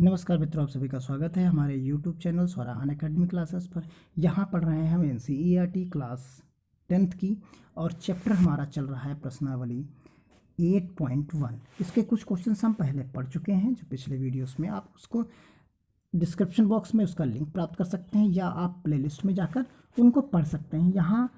नमस्कार मित्रों, आप सभी का स्वागत है हमारे YouTube चैनल स्वरा अनअकैडमी क्लासेस पर। यहाँ पढ़ रहे हैं हम NCERT क्लास 10th की और चैप्टर हमारा चल रहा है प्रश्नावली 8.1। इसके कुछ क्वेश्चंस हम पहले पढ़ चुके हैं जो पिछले वीडियोस में। आप उसको डिस्क्रिप्शन बॉक्स में उसका लिंक प्राप्त कर सकते हैं या आप प्लेलिस्ट में जाकर उनको पढ़ सकते हैं। यहाँ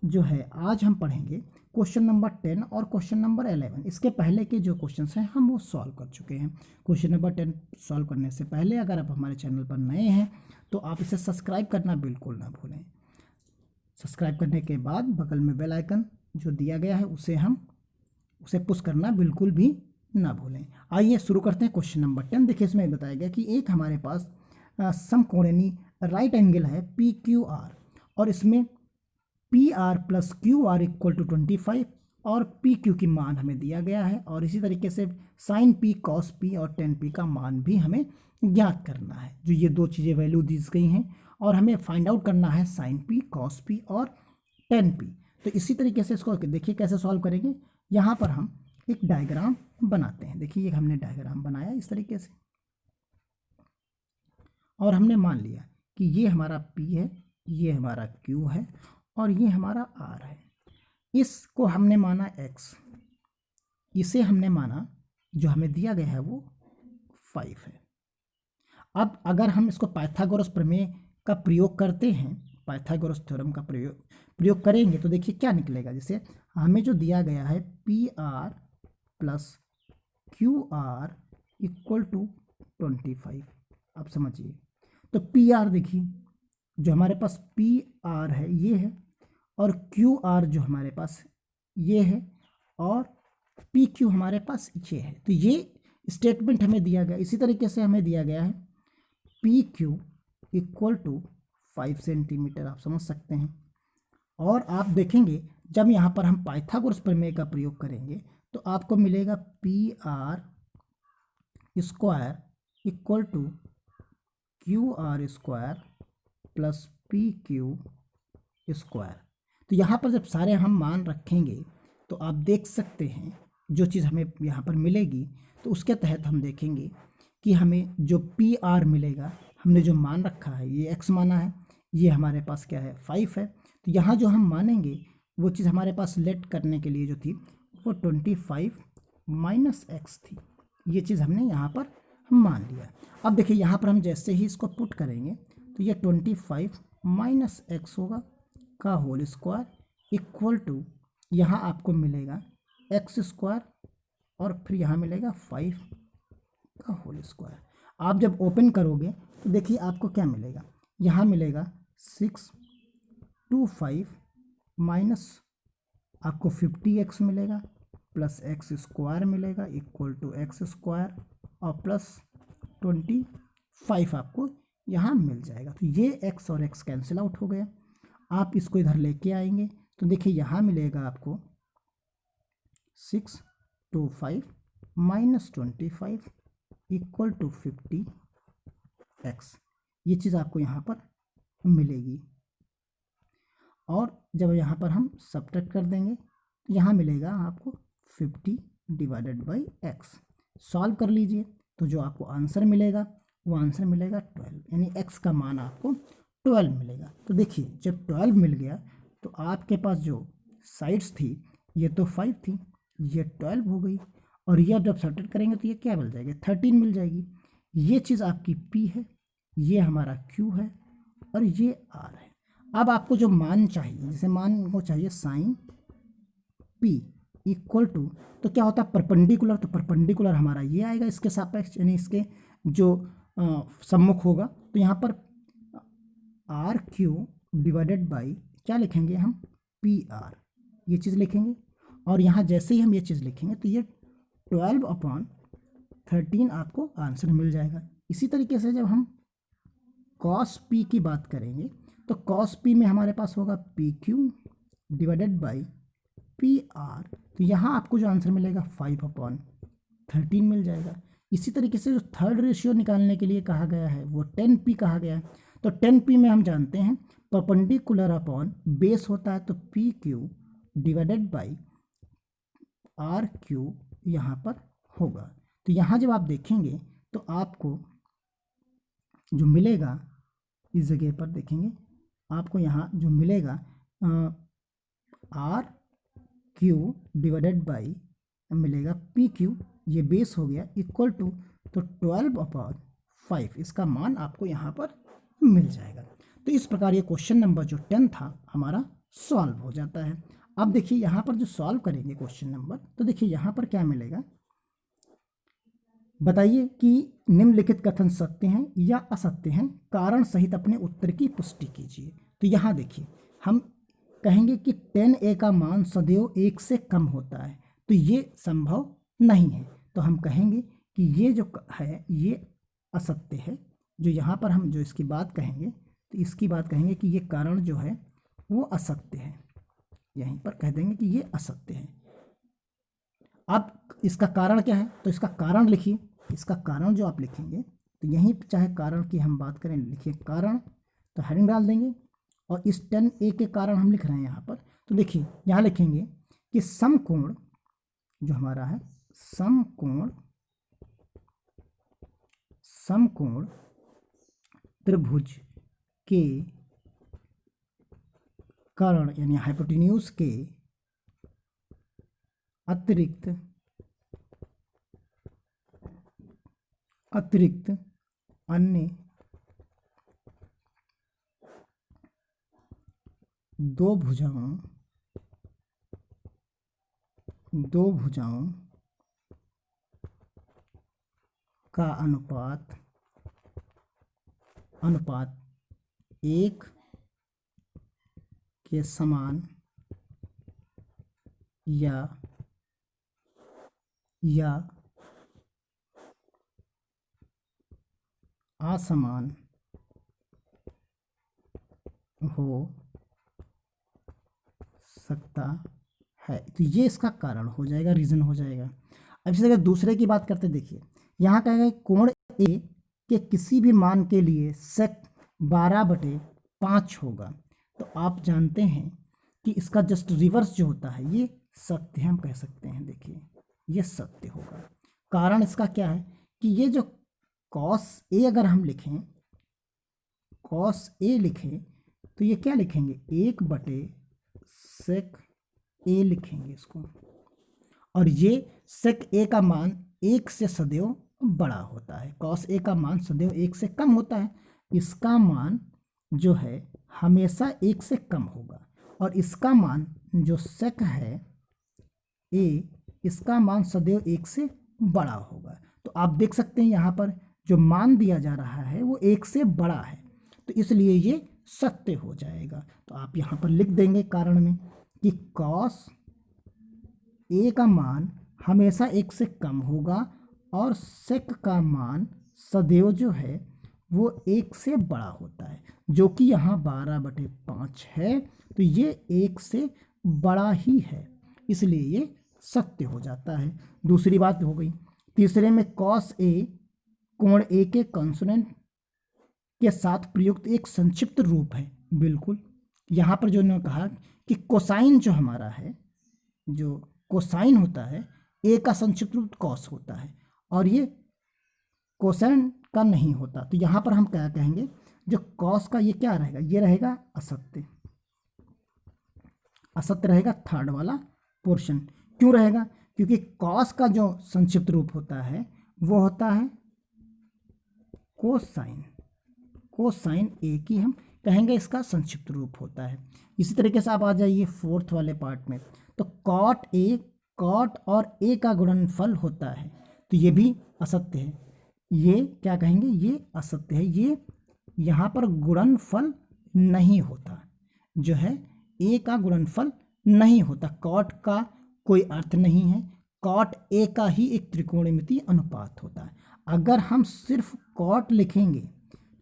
जो है आज हम पढ़ेंगे क्वेश्चन नंबर 10 और क्वेश्चन नंबर 11। इसके पहले के जो क्वेश्चंस हैं हम वो सॉल्व कर चुके हैं। क्वेश्चन नंबर 10 सॉल्व करने से पहले अगर आप हमारे चैनल पर नए हैं तो आप इसे सब्सक्राइब करना बिल्कुल ना भूलें। सब्सक्राइब करने के बाद बगल में बेल आइकन जो दिया गया है उसे पुश करना बिल्कुल भी ना भूलें। आइए शुरू करते हैं क्वेश्चन नंबर 10। देखिए इसमें बताया गया कि एक हमारे पास समकोणीय राइट एंगल है PQR और इसमें PR plus QR equal to 25 और PQ की मान हमें दिया गया है। और इसी तरीके से साइन P कॉस P और टेन P का मान भी हमें ज्ञात करना है। जो ये दो चीज़ें वैल्यू दी गई हैं और हमें फाइंड आउट करना है साइन P कॉस P और टेन P। तो इसी तरीके से इसको देखिए कैसे सॉल्व करेंगे। यहाँ पर हम एक डायग्राम बनाते हैं। देखिए ये हमने डायग्राम बनाया इस तरीके से और हमने मान लिया कि ये हमारा P है, ये हमारा Q है और ये हमारा R है। इसको हमने माना X, इसे हमने माना जो हमें दिया गया है वो 5 है। अब अगर हम इसको पाइथागोरस प्रमेय का प्रयोग करते हैं, पाइथागोरस थ्योरम का प्रयोग करेंगे तो देखिए क्या निकलेगा। जैसे हमें जो दिया गया है PR plus QR equal to 25। अब समझिए तो PR देखिए जो हमारे पास PR है ये है और QR जो हमारे पास ये है और PQ हमारे पास ये है। तो ये स्टेटमेंट हमें दिया गया। इसी तरीके से हमें दिया गया है PQ इक्वल टू 5 सेंटीमीटर, आप समझ सकते हैं। और आप देखेंगे जब यहाँ पर हम पाइथागोरस प्रमेय का प्रयोग करेंगे तो आपको मिलेगा PR square equal to QR square plus PQ square. तो यहाँ पर जब सारे हम मान रखेंगे तो आप देख सकते हैं जो चीज़ हमें यहाँ पर मिलेगी तो उसके तहत हम देखेंगे कि हमें जो PR मिलेगा, हमने जो मान रखा है ये X माना है, ये हमारे पास क्या है 5 है। तो यहाँ जो हम मानेंगे वो चीज़ हमारे पास लेट करने के लिए जो थी वो 25 माइनस X थी। ये चीज़ हमने यहाँ पर हम मान लिया। अब देखिए यहाँ पर हम जैसे ही इसको पुट करेंगे तो ये 25 माइनस X होगा का होल स्क्वायर इक्वल टू यहाँ आपको मिलेगा X स्क्वायर और फिर यहाँ मिलेगा 5 का होल स्क्वायर। आप जब ओपन करोगे तो देखिए आपको क्या मिलेगा। यहाँ मिलेगा 625 माइनस आपको 50x मिलेगा प्लस X स्क्वायर मिलेगा इक्वल टू X स्क्वायर और प्लस 25 आपको यहाँ मिल जाएगा। तो ये X और X कैंसिल आउट हो गया। आप इसको इधर लेके आएंगे तो देखिए यहाँ मिलेगा आपको 625 माइनस 25 इक्वल टू 50x। ये चीज़ आपको यहाँ पर मिलेगी और जब यहाँ पर हम सब्ट्रैक्ट कर देंगे तो यहाँ मिलेगा आपको 50 डिवाइडेड बाई x। सॉल्व कर लीजिए तो जो आपको आंसर मिलेगा वो आंसर मिलेगा 12, यानी x का मान आपको 12 मिलेगा। तो देखिए जब 12 मिल गया तो आपके पास जो साइड्स थी ये तो 5 थी, ये 12 हो गई और ये अब जब सब्ट्रैक्ट करेंगे तो ये क्या मिल जाएगी 13 मिल जाएगी। ये चीज़ आपकी P है, ये हमारा Q है और ये R है। अब आपको जो मान चाहिए, जैसे मान को चाहिए साइन P इक्वल टू, तो क्या होता है परपेंडिकुलर, तो परपेंडिकुलर हमारा ये आएगा इसके सापेक्ष, यानी इसके जो सम्मुख होगा। तो यहाँ पर RQ डिवाइडेड बाई क्या लिखेंगे हम PR, ये चीज़ लिखेंगे और यहाँ जैसे ही हम ये चीज़ लिखेंगे तो ये 12/13 आपको आंसर मिल जाएगा। इसी तरीके से जब हम cos P की बात करेंगे तो cos P में हमारे पास होगा PQ डिवाइडेड बाई PR। तो यहाँ आपको जो आंसर मिलेगा 5/13 मिल जाएगा। इसी तरीके से जो थर्ड रेशियो निकालने के लिए कहा गया है वो 10P कहा गया है। तो 10P में हम जानते हैं परपेंडिकुलर अपॉन बेस होता है, तो PQ डिवाइडेड बाई RQ यहाँ पर होगा। तो यहाँ जब आप देखेंगे तो आपको जो मिलेगा इस जगह पर देखेंगे आपको यहाँ जो मिलेगा आर क्यू डिवाइडेड बाई मिलेगा पी क्यू, ये बेस हो गया इक्वल टू, तो 12/5 इसका मान आपको यहाँ पर मिल जाएगा। तो इस प्रकार ये क्वेश्चन नंबर जो 10 था हमारा सॉल्व हो जाता है। अब देखिए यहाँ पर जो सॉल्व करेंगे क्वेश्चन नंबर, तो देखिए यहाँ पर क्या मिलेगा, बताइए कि निम्नलिखित कथन सत्य हैं या असत्य हैं, कारण सहित अपने उत्तर की पुष्टि कीजिए। तो यहाँ देखिए हम कहेंगे कि 10a का मान सदैव 1 से कम होता है, तो ये संभव नहीं है। तो हम कहेंगे कि ये जो है ये असत्य है। जो यहाँ पर हम जो इसकी बात कहेंगे, तो इसकी बात कहेंगे कि ये कारण जो है वो असत्य है, यहीं पर कह देंगे कि ये असत्य है। अब इसका कारण क्या है, तो इसका कारण लिखिए। इसका कारण जो आप लिखेंगे, तो यहीं चाहे कारण की हम बात करें, लिखिए कारण, तो हेडिंग डाल देंगे। और इस 10a के कारण हम लिख रहे हैं यहाँ पर, तो देखिए यहाँ लिखेंगे कि समकोण जो हमारा है, समकोण त्रिभुज के कारण यानी हाइपोटेन्यूज के अतिरिक्त अन्य दो भुजाओं का अनुपात 1 के समान या असमान हो सकता है। तो ये इसका कारण हो जाएगा, रीज़न हो जाएगा। अब इसी अगर दूसरे की बात करते, देखिए यहाँ कहेगा कोण ए के किसी भी मान के लिए सेक 12/5 होगा। तो आप जानते हैं कि इसका जस्ट रिवर्स जो होता है ये सत्य हम कह सकते हैं। देखिए ये सत्य होगा। कारण इसका क्या है कि ये जो कॉस ए अगर हम लिखें, कॉस ए लिखें, तो ये क्या लिखेंगे, 1/सेक ए लिखेंगे इसको। और ये सेक ए का मान 1 से सदैव बड़ा होता है, कॉस ए का मान सदैव 1 से कम होता है। इसका मान जो है हमेशा 1 से कम होगा, और इसका मान जो सेक है ए, इसका मान सदैव 1 से बड़ा होगा। तो आप देख सकते हैं यहाँ पर जो मान दिया जा रहा है वो 1 से बड़ा है, तो इसलिए ये सत्य हो जाएगा। तो आप यहाँ पर लिख देंगे कारण में कि कॉस ए का मान हमेशा 1 से कम होगा, और सेक का मान सदैव जो है वो 1 से बड़ा होता है, जो कि यहाँ 12/5 है। तो ये 1 से बड़ा ही है, इसलिए ये सत्य हो जाता है। दूसरी बात हो गई। तीसरे में कॉस ए कोण ए के कॉन्सोनेंट के साथ प्रयुक्त एक संक्षिप्त रूप है। बिल्कुल यहाँ पर जो उन्होंने कहा कि कोसाइन जो हमारा है, जो कोसाइन होता है ए का संक्षिप्त रूप कॉस होता है, और ये कोसाइन का नहीं होता। तो यहाँ पर हम क्या कहेंगे, जो कॉस का ये क्या रहेगा, ये रहेगा असत्य, असत्य रहेगा थर्ड वाला पोर्शन। क्यों रहेगा, क्योंकि कॉस का जो संक्षिप्त रूप होता है वो होता है कोसाइन, कोसाइन ए की हम कहेंगे इसका संक्षिप्त रूप होता है। इसी तरीके से आप आ जाइए फोर्थ वाले पार्ट में, तो कॉट ए, कॉट और ए का गुणनफल होता है, तो ये भी असत्य है। ये क्या कहेंगे, ये असत्य है। ये यहाँ पर गुणनफल नहीं होता, जो है ए का गुणनफल नहीं होता, कॉट का कोई अर्थ नहीं है। कॉट ए का ही एक त्रिकोणमितीय अनुपात होता है। अगर हम सिर्फ कॉट लिखेंगे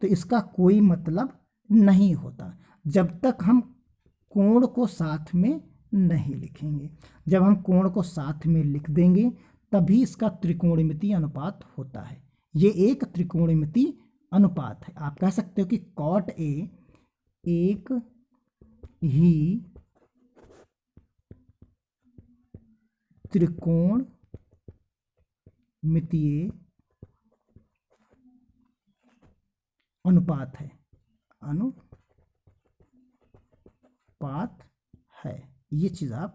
तो इसका कोई मतलब नहीं होता, जब तक हम कोण को साथ में नहीं लिखेंगे। जब हम कोण को साथ में लिख देंगे तभी इसका त्रिकोणमितीय अनुपात होता है। ये एक त्रिकोणमितीय अनुपात है। आप कह सकते हो कि कॉट ए एक ही त्रिकोणमितीय अनुपात है, अनुपात है। ये चीज़ आप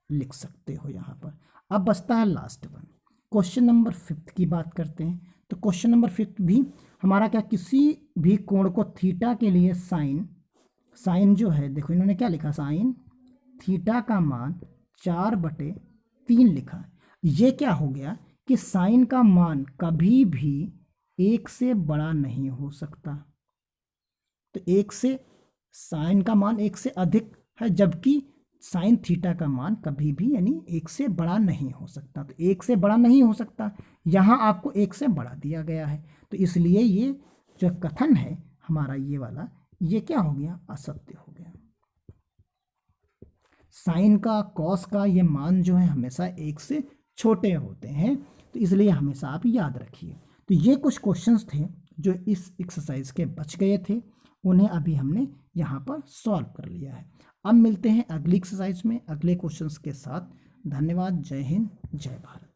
लिख सकते हो यहाँ पर। अब बचता है लास्ट वन, क्वेश्चन नंबर 5 की बात करते हैं। तो क्वेश्चन नंबर 5 भी हमारा क्या, किसी भी कोण को थीटा के लिए साइन जो है, देखो इन्होंने क्या लिखा, साइन थीटा का मान 4/3 लिखा। ये क्या हो गया कि साइन का मान कभी भी 1 से बड़ा नहीं हो सकता। तो 1 से, साइन का मान 1 से अधिक है, जबकि साइन थीटा का मान कभी भी यानी 1 से बड़ा नहीं हो सकता। तो 1 से बड़ा नहीं हो सकता, यहाँ आपको 1 से बड़ा दिया गया है। तो इसलिए ये जो कथन है हमारा ये वाला, ये क्या हो गया, असत्य हो गया। साइन का, कॉस का ये मान जो है हमेशा 1 से छोटे होते हैं। तो इसलिए हमेशा आप याद रखिए। तो ये कुछ क्वेश्चंस थे जो इस एक्सरसाइज के बच गए थे, उन्हें अभी हमने यहाँ पर सॉल्व कर लिया है। अब मिलते हैं अगली एक्सरसाइज में अगले क्वेश्चंस के साथ। धन्यवाद। जय हिंद, जय भारत।